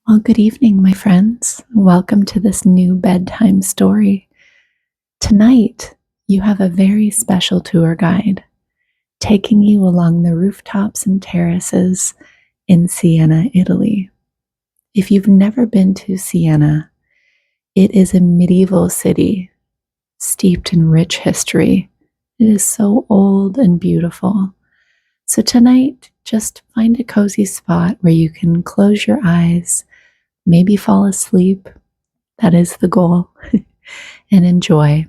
Well, good evening, my friends. Welcome to this new bedtime story. Tonight, you have a very special tour guide taking you along the rooftops and terraces in Siena, Italy. If you've never been to Siena, it is a medieval city steeped in rich history. It is so old and beautiful. So, tonight, just find a cozy spot where you can close your eyes, maybe fall asleep. That is the goal. And enjoy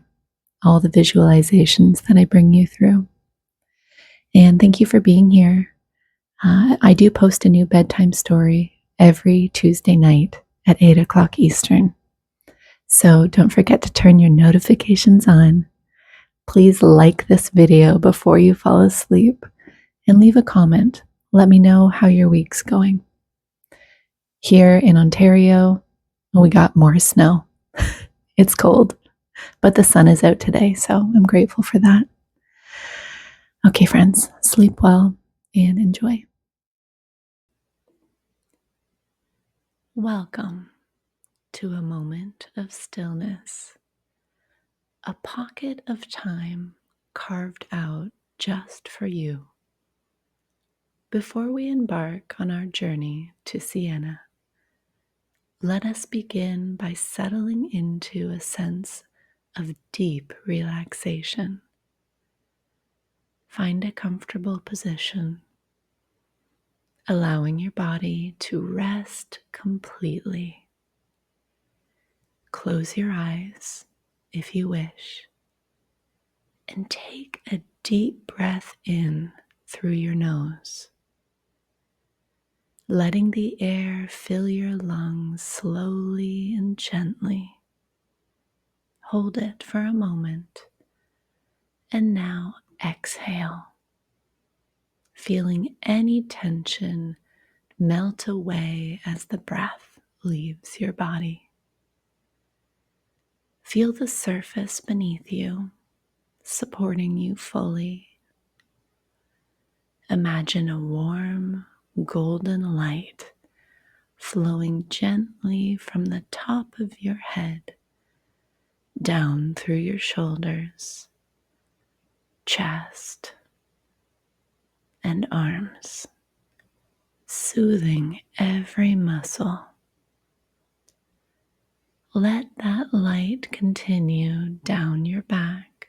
all the visualizations that I bring you through. And thank you for being here. I do post a new bedtime story every Tuesday night at 8 o'clock Eastern. So don't forget to turn your notifications on. Please like this video before you fall asleep and leave a comment. Let me know how your week's going. Here in Ontario, we got more snow. It's cold, but the sun is out today, so I'm grateful for that. Okay, friends, sleep well and enjoy. Welcome to a moment of stillness, a pocket of time carved out just for you. Before we embark on our journey to Siena, let us begin by settling into a sense of deep relaxation. Find a comfortable position, allowing your body to rest completely. Close your eyes if you wish, and take a deep breath in through your nose, letting the air fill your lungs slowly and gently. Hold it for a moment, and now exhale, feeling any tension melt away as the breath leaves your body. Feel the surface beneath you, supporting you fully. Imagine a warm, golden light flowing gently from the top of your head down through your shoulders, chest, and arms, soothing every muscle. Let that light continue down your back,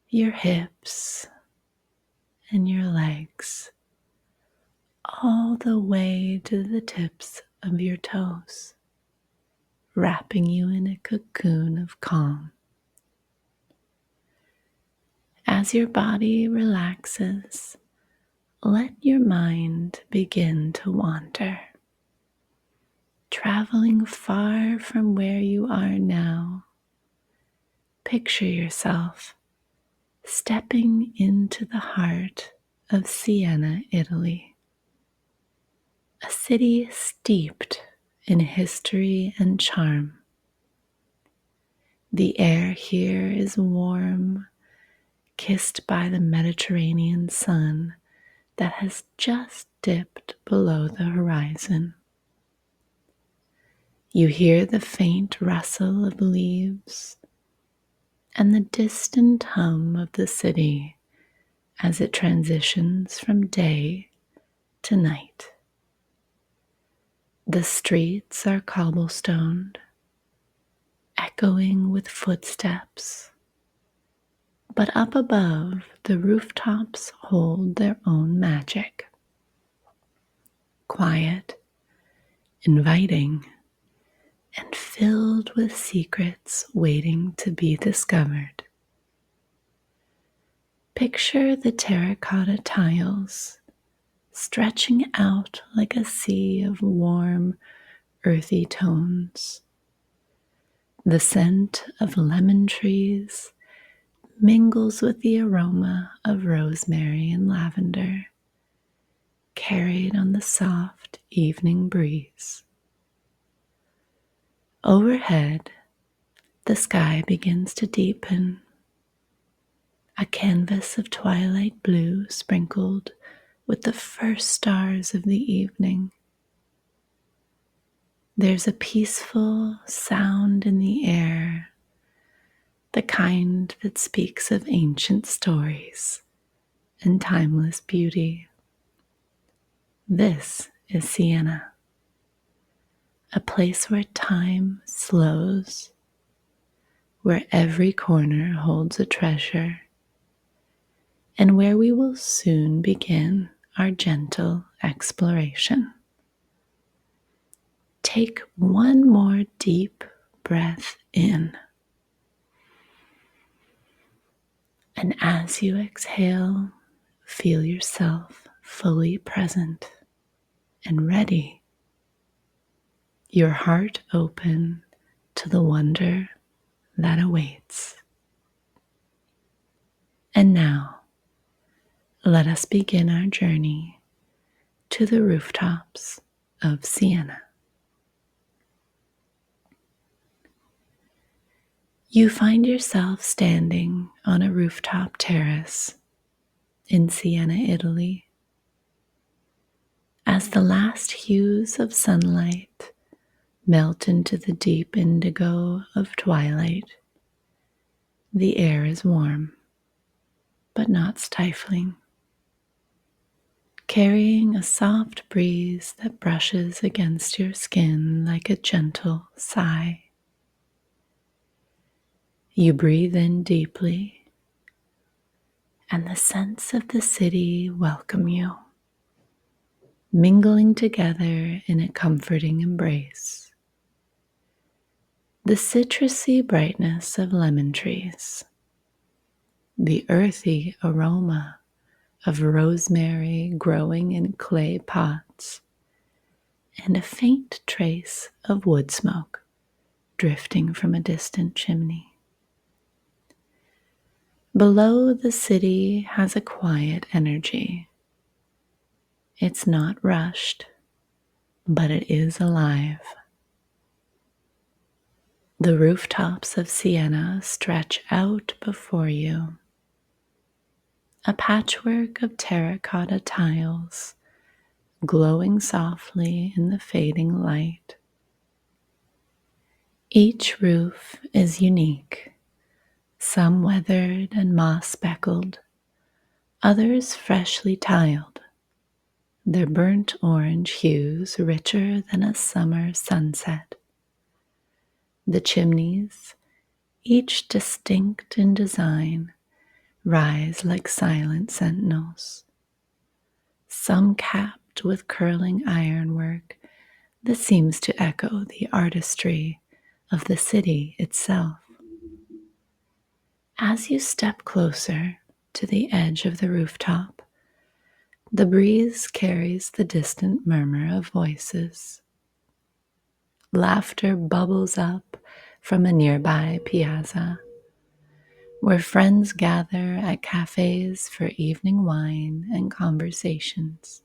your hips, and your legs, all the way to the tips of your toes, wrapping you in a cocoon of calm. As your body relaxes, let your mind begin to wander, traveling far from where you are now. Picture yourself stepping into the heart of Siena, Italy, a city steeped in history and charm. The air here is warm, kissed by the Mediterranean sun that has just dipped below the horizon. You hear the faint rustle of leaves and the distant hum of the city as it transitions from day to night. The streets are cobblestoned, echoing with footsteps, but up above, the rooftops hold their own magic. Quiet, inviting, and filled with secrets waiting to be discovered. Picture the terracotta tiles stretching out like a sea of warm, earthy tones. The scent of lemon trees mingles with the aroma of rosemary and lavender, carried on the soft evening breeze. Overhead, the sky begins to deepen, a canvas of twilight blue sprinkled with the first stars of the evening. There's a peaceful sound in the air, the kind that speaks of ancient stories and timeless beauty. This is Siena, a place where time slows, where every corner holds a treasure, and where we will soon begin our gentle exploration. Take one more deep breath in. And as you exhale, feel yourself fully present and ready, your heart open to the wonder that awaits. And now, let us begin our journey to the rooftops of Siena. You find yourself standing on a rooftop terrace in Siena, Italy. As the last hues of sunlight melt into the deep indigo of twilight, the air is warm, but not stifling, carrying a soft breeze that brushes against your skin like a gentle sigh. You breathe in deeply, and the scents of the city welcome you, mingling together in a comforting embrace. The citrusy brightness of lemon trees, the earthy aroma of rosemary growing in clay pots, and a faint trace of wood smoke drifting from a distant chimney. Below, the city has a quiet energy. It's not rushed, but it is alive. The rooftops of Siena stretch out before you, a patchwork of terracotta tiles glowing softly in the fading light. Each roof is unique, some weathered and moss-speckled, others freshly tiled, their burnt orange hues richer than a summer sunset. The chimneys, each distinct in design, rise like silent sentinels, some capped with curling ironwork that seems to echo the artistry of the city itself. As you step closer to the edge of the rooftop, the breeze carries the distant murmur of voices. Laughter bubbles up from a nearby piazza, where friends gather at cafes for evening wine and conversations.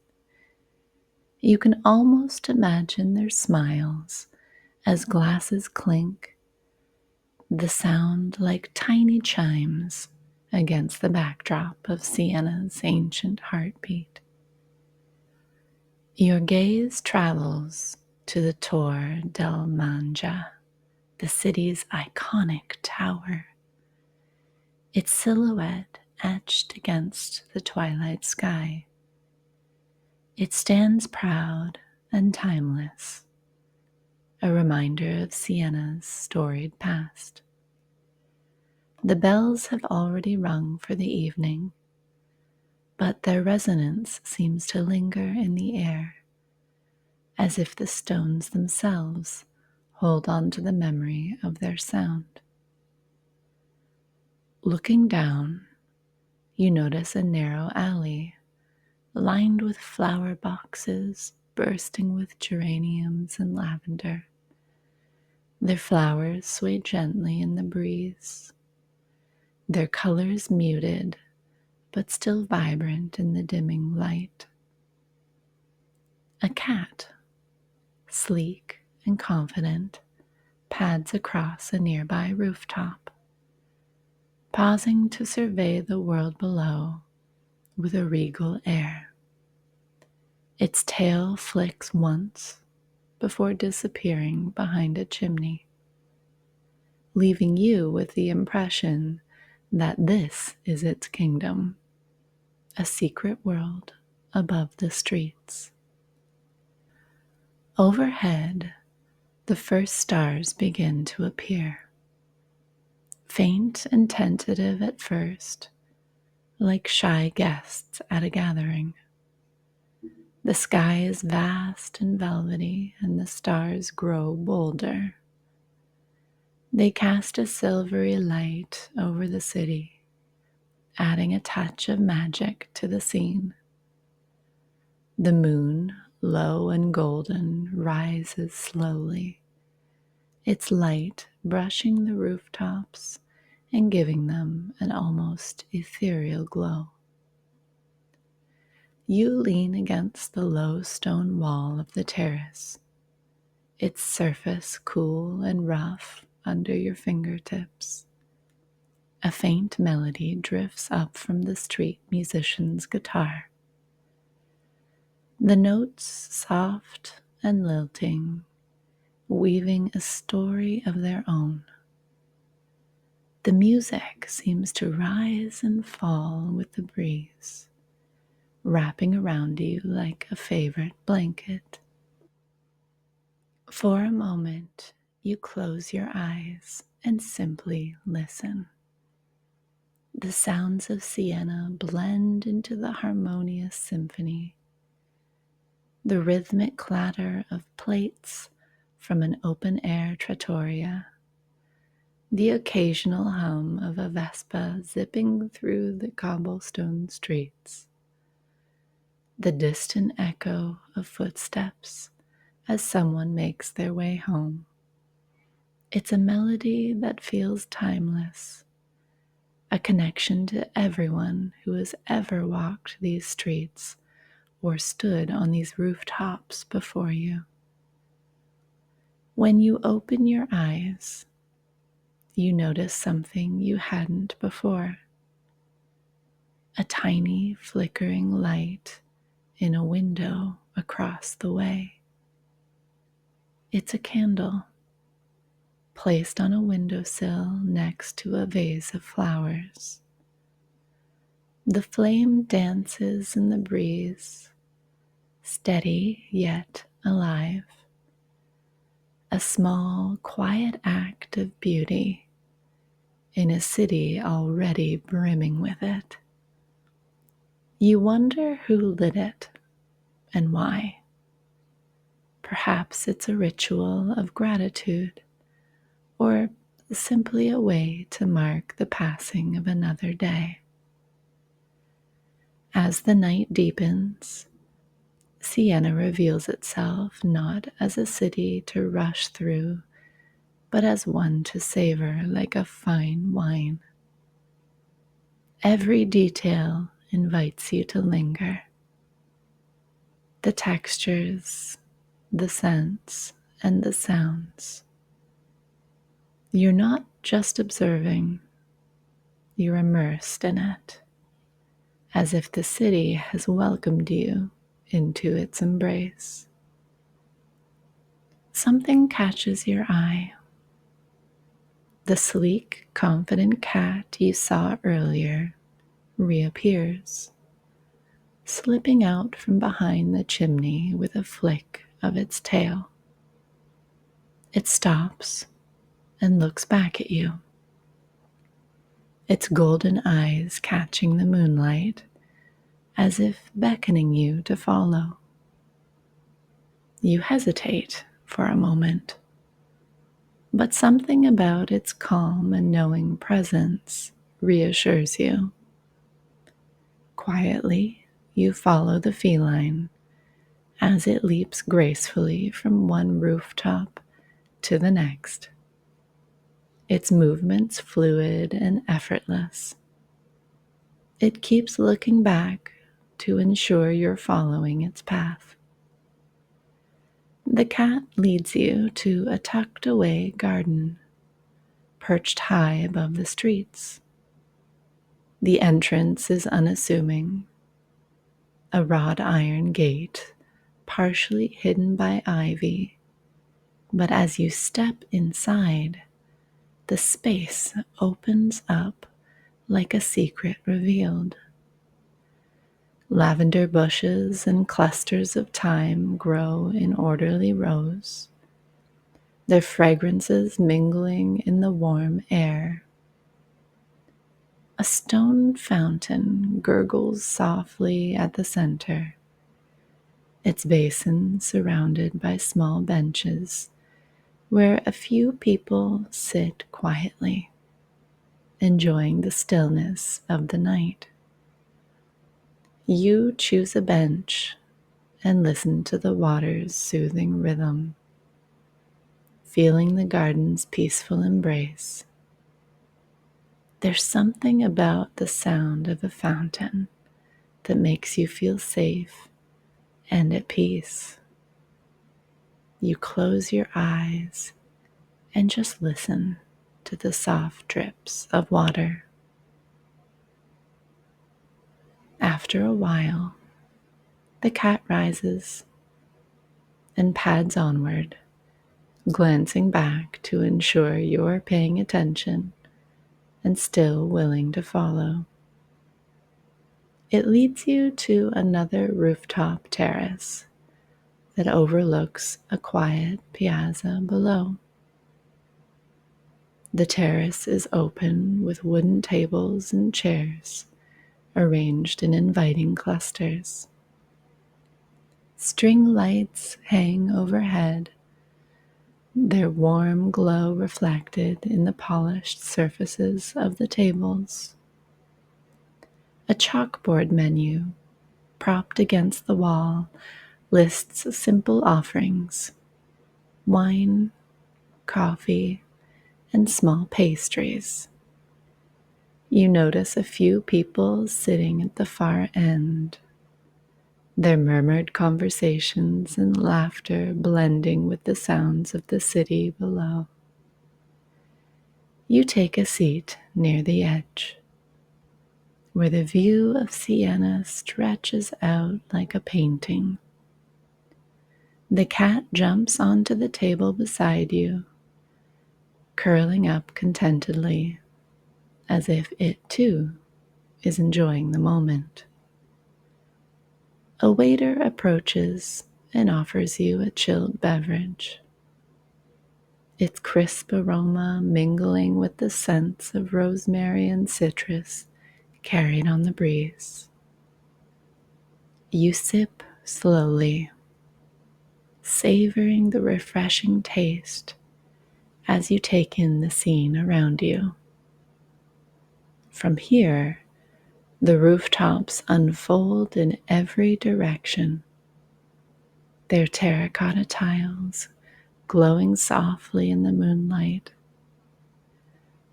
You can almost imagine their smiles as glasses clink, the sound like tiny chimes against the backdrop of Siena's ancient heartbeat. Your gaze travels to the Torre del Mangia, the city's iconic tower, its silhouette etched against the twilight sky. It stands proud and timeless, a reminder of Siena's storied past. The bells have already rung for the evening, but their resonance seems to linger in the air, as if the stones themselves hold on to the memory of their sound. Looking down, you notice a narrow alley lined with flower boxes bursting with geraniums and lavender. Their flowers sway gently in the breeze, their colors muted but still vibrant in the dimming light. A cat, sleek and confident, pads across a nearby rooftop, pausing to survey the world below with a regal air. Its tail flicks once, before disappearing behind a chimney, leaving you with the impression that this is its kingdom, a secret world above the streets. Overhead, the first stars begin to appear, faint and tentative at first, like shy guests at a gathering. The sky is vast and velvety, and the stars grow bolder. They cast a silvery light over the city, adding a touch of magic to the scene. The moon, low and golden, rises slowly, its light brushing the rooftops and giving them an almost ethereal glow. You lean against the low stone wall of the terrace, its surface cool and rough under your fingertips. A faint melody drifts up from the street musician's guitar. The notes soft and lilting, weaving a story of their own. The music seems to rise and fall with the breeze, wrapping around you like a favorite blanket. For a moment, you close your eyes and simply listen. The sounds of Siena blend into the harmonious symphony. The rhythmic clatter of plates from an open-air trattoria. The occasional hum of a Vespa zipping through the cobblestone streets. The distant echo of footsteps as someone makes their way home. It's a melody that feels timeless, a connection to everyone who has ever walked these streets or stood on these rooftops before you. When you open your eyes, you notice something you hadn't before. A tiny flickering light in a window across the way. It's a candle placed on a windowsill next to a vase of flowers. The flame dances in the breeze, steady yet alive. A small, quiet act of beauty in a city already brimming with it. You wonder who lit it and why. Perhaps it's a ritual of gratitude, or simply a way to mark the passing of another day. As the night deepens, Siena reveals itself not as a city to rush through, but as one to savor like a fine wine. Every detail invites you to linger. The textures, the scents, and the sounds. You're not just observing, you're immersed in it, as if the city has welcomed you into its embrace. Something catches your eye. The sleek, confident cat you saw earlier reappears, slipping out from behind the chimney with a flick of its tail. It stops and looks back at you, its golden eyes catching the moonlight as if beckoning you to follow. You hesitate for a moment, but something about its calm and knowing presence reassures you. Quietly, you follow the feline as it leaps gracefully from one rooftop to the next, its movements fluid and effortless. It keeps looking back to ensure you're following its path. The cat leads you to a tucked-away garden, perched high above the streets. The entrance is unassuming, a wrought iron gate partially hidden by ivy But as you step inside, the space opens up like a secret revealed. Lavender bushes and clusters of thyme grow in orderly rows, their fragrances mingling in the warm air. A stone fountain gurgles softly at the center, its basin surrounded by small benches where a few people sit quietly, enjoying the stillness of the night. You choose a bench and listen to the water's soothing rhythm, feeling the garden's peaceful embrace. There's something about the sound of a fountain that makes you feel safe and at peace. You close your eyes and just listen to the soft drips of water. After a while, the cat rises and pads onward, glancing back to ensure you're paying attention and still willing to follow. It leads you to another rooftop terrace that overlooks a quiet piazza below. The terrace is open with wooden tables and chairs arranged in inviting clusters. String lights hang overhead, their warm glow reflected in the polished surfaces of the tables. A chalkboard menu propped against the wall lists simple offerings: wine, coffee, and small pastries. You notice a few people sitting at the far end, their murmured conversations and laughter blending with the sounds of the city below. You take a seat near the edge, where the view of Siena stretches out like a painting. The cat jumps onto the table beside you, curling up contentedly, as if it too is enjoying the moment. A waiter approaches and offers you a chilled beverage, its crisp aroma mingling with the scents of rosemary and citrus carried on the breeze. You sip slowly, savoring the refreshing taste as you take in the scene around you. From here, the rooftops unfold in every direction, their terracotta tiles glowing softly in the moonlight.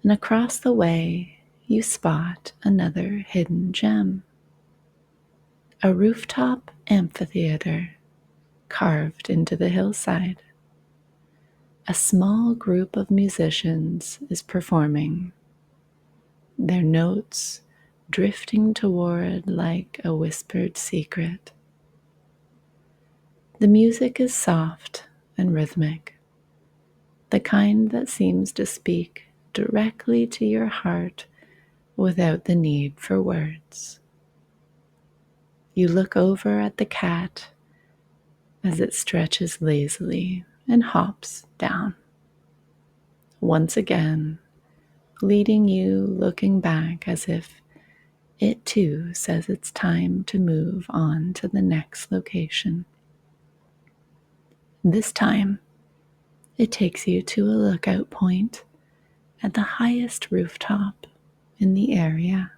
And across the way, you spot another hidden gem: a rooftop amphitheater carved into the hillside. A small group of musicians is performing, their notes drifting toward like a whispered secret. The music is soft and rhythmic, the kind that seems to speak directly to your heart without the need for words. You look over at the cat as it stretches lazily and hops down, once again leading you looking back as if it too says it's time to move on to the next location. This time, it takes you to a lookout point at the highest rooftop in the area.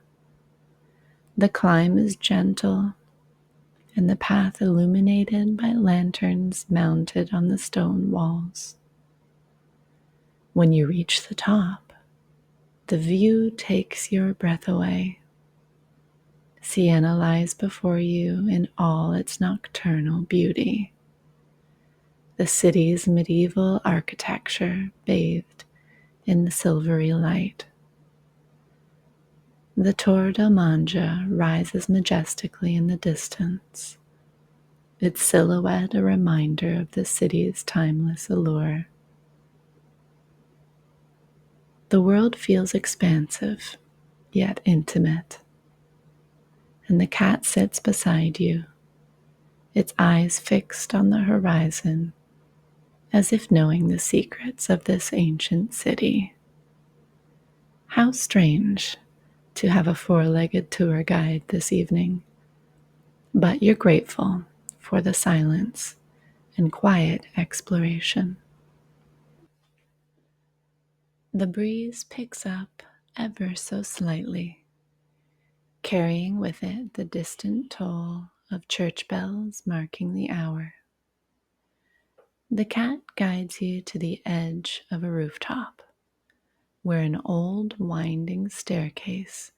The climb is gentle and the path illuminated by lanterns mounted on the stone walls. When you reach the top, the view takes your breath away. Siena lies before you in all its nocturnal beauty. The city's medieval architecture bathed in the silvery light. The Torre del Mangia rises majestically in the distance, its silhouette a reminder of the city's timeless allure. The world feels expansive, yet intimate, and the cat sits beside you, its eyes fixed on the horizon, as if knowing the secrets of this ancient city. How strange to have a four-legged tour guide this evening, but you're grateful for the silence and quiet exploration. The breeze picks up ever so slightly, carrying with it the distant toll of church bells marking the hour. The cat guides you to the edge of a rooftop, where an old winding staircase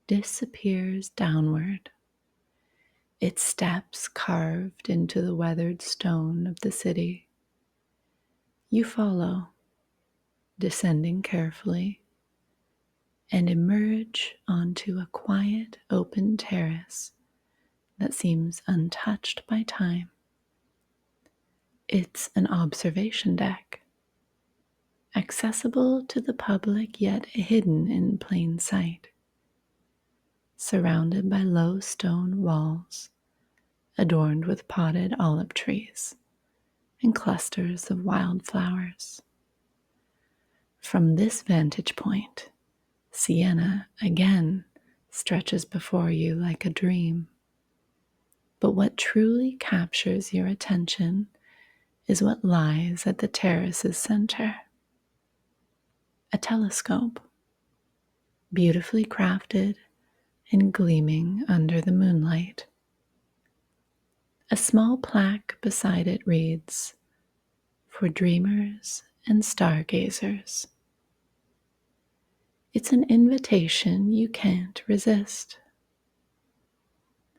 disappears downward, its steps carved into the weathered stone of the city. You follow, descending carefully, and emerge onto a quiet open terrace that seems untouched by time. It's an observation deck, accessible to the public yet hidden in plain sight, surrounded by low stone walls adorned with potted olive trees and clusters of wildflowers. From this vantage point, Siena again stretches before you like a dream. But what truly captures your attention is what lies at the terrace's center. A telescope, beautifully crafted and gleaming under the moonlight. A small plaque beside it reads, "For dreamers and stargazers." It's an invitation you can't resist.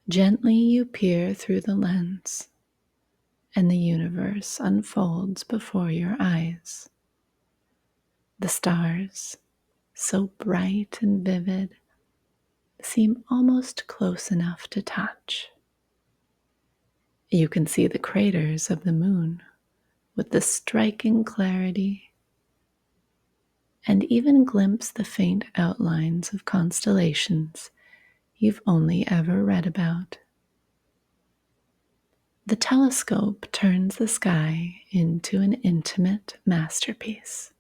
Gently you peer through the lens, and the universe unfolds before your eyes. The stars, so bright and vivid, seem almost close enough to touch. You can see the craters of the moon with the striking clarity, and even glimpse the faint outlines of constellations you've only ever read about. The telescope turns the sky into an intimate masterpiece,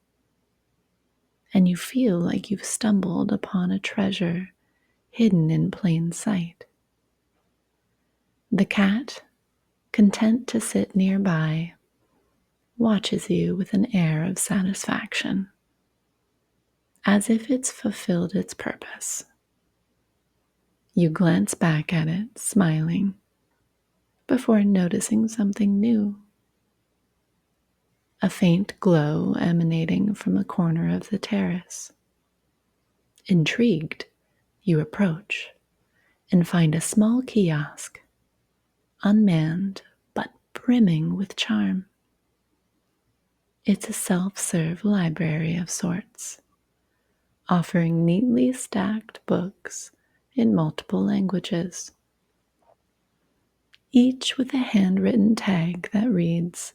and you feel like you've stumbled upon a treasure hidden in plain sight. The cat, content to sit nearby, watches you with an air of satisfaction, as if it's fulfilled its purpose. You glance back at it, smiling, before noticing something new. A faint glow emanating from a corner of the terrace. Intrigued, you approach and find a small kiosk, unmanned but brimming with charm. It's a self-serve library of sorts, offering neatly stacked books in multiple languages, each with a handwritten tag that reads,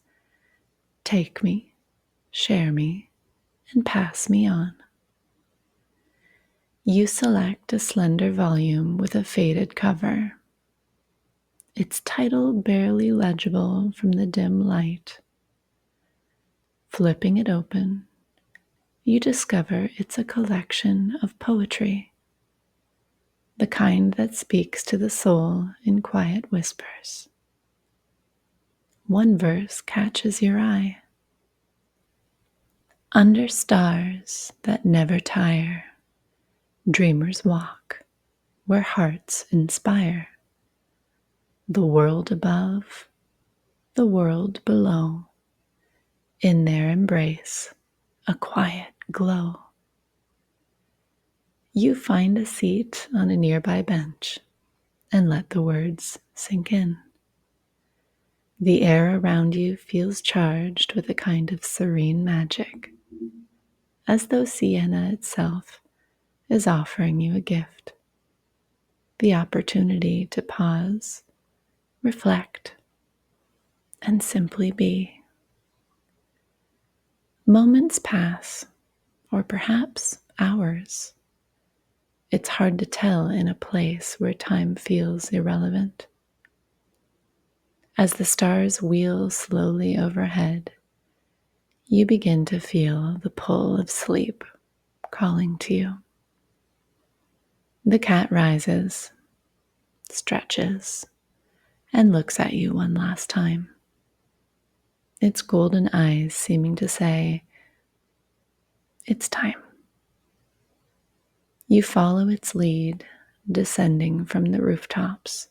"Take me, share me, and pass me on." You select a slender volume with a faded cover, its title barely legible from the dim light. Flipping it open, you discover it's a collection of poetry, the kind that speaks to the soul in quiet whispers. One verse catches your eye. Under stars that never tire, dreamers walk where hearts inspire. The world above, the world below, in their embrace, a quiet glow. You find a seat on a nearby bench and let the words sink in. The air around you feels charged with a kind of serene magic, as though Siena itself is offering you a gift. The opportunity to pause, reflect, and simply be. Moments pass, or perhaps hours. It's hard to tell in a place where time feels irrelevant. As the stars wheel slowly overhead, you begin to feel the pull of sleep calling to you. The cat rises, stretches, and looks at you one last time, its golden eyes seeming to say, "It's time." You follow its lead, descending from the rooftops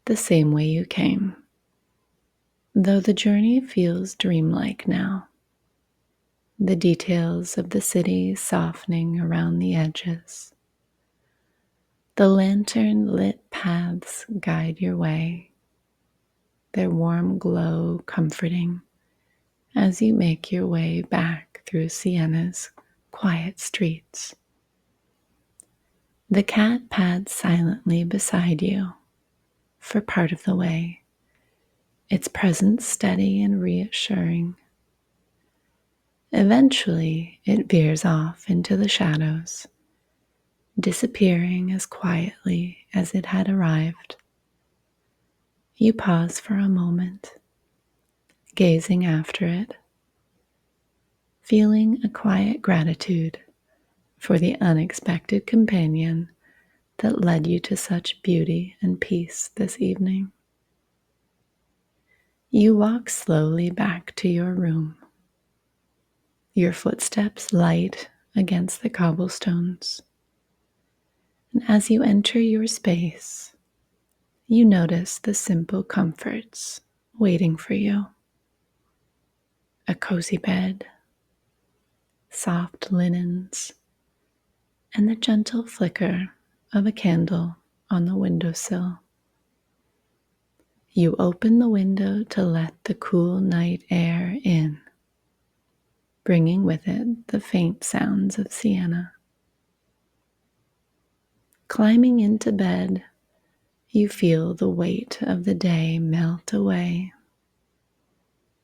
the same way you came, though the journey feels dreamlike now, the details of the city softening around the edges. The lantern-lit paths guide your way, their warm glow comforting as you make your way back through Siena's quiet streets. The cat pads silently beside you for part of the way, its presence steady and reassuring. Eventually, it veers off into the shadows, disappearing as quietly as it had arrived. You pause for a moment, gazing after it, feeling a quiet gratitude for the unexpected companion that led you to such beauty and peace this evening. You walk slowly back to your room, your footsteps light against the cobblestones. And as you enter your space, you notice the simple comforts waiting for you. A cozy bed, soft linens, and the gentle flicker of a candle on the windowsill. You open the window to let the cool night air in, bringing with it the faint sounds of Siena. Climbing into bed, you feel the weight of the day melt away.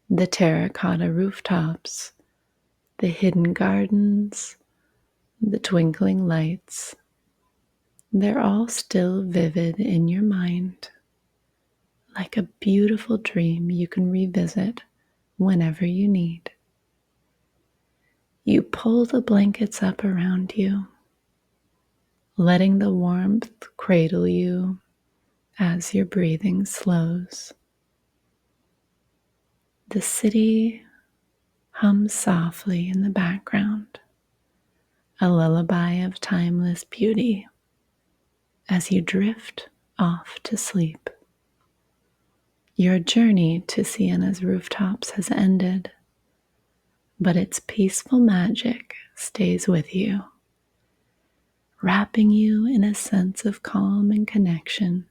The terracotta rooftops, the hidden gardens, the twinkling lights, they're all still vivid in your mind, like a beautiful dream you can revisit whenever you need. You pull the blankets up around you, letting the warmth cradle you as your breathing slows. The city hums softly in the background, a lullaby of timeless beauty as you drift off to sleep. Your journey to Siena's rooftops has ended, but its peaceful magic stays with you, wrapping you in a sense of calm and connection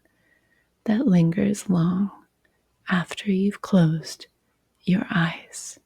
that lingers long after you've closed your eyes.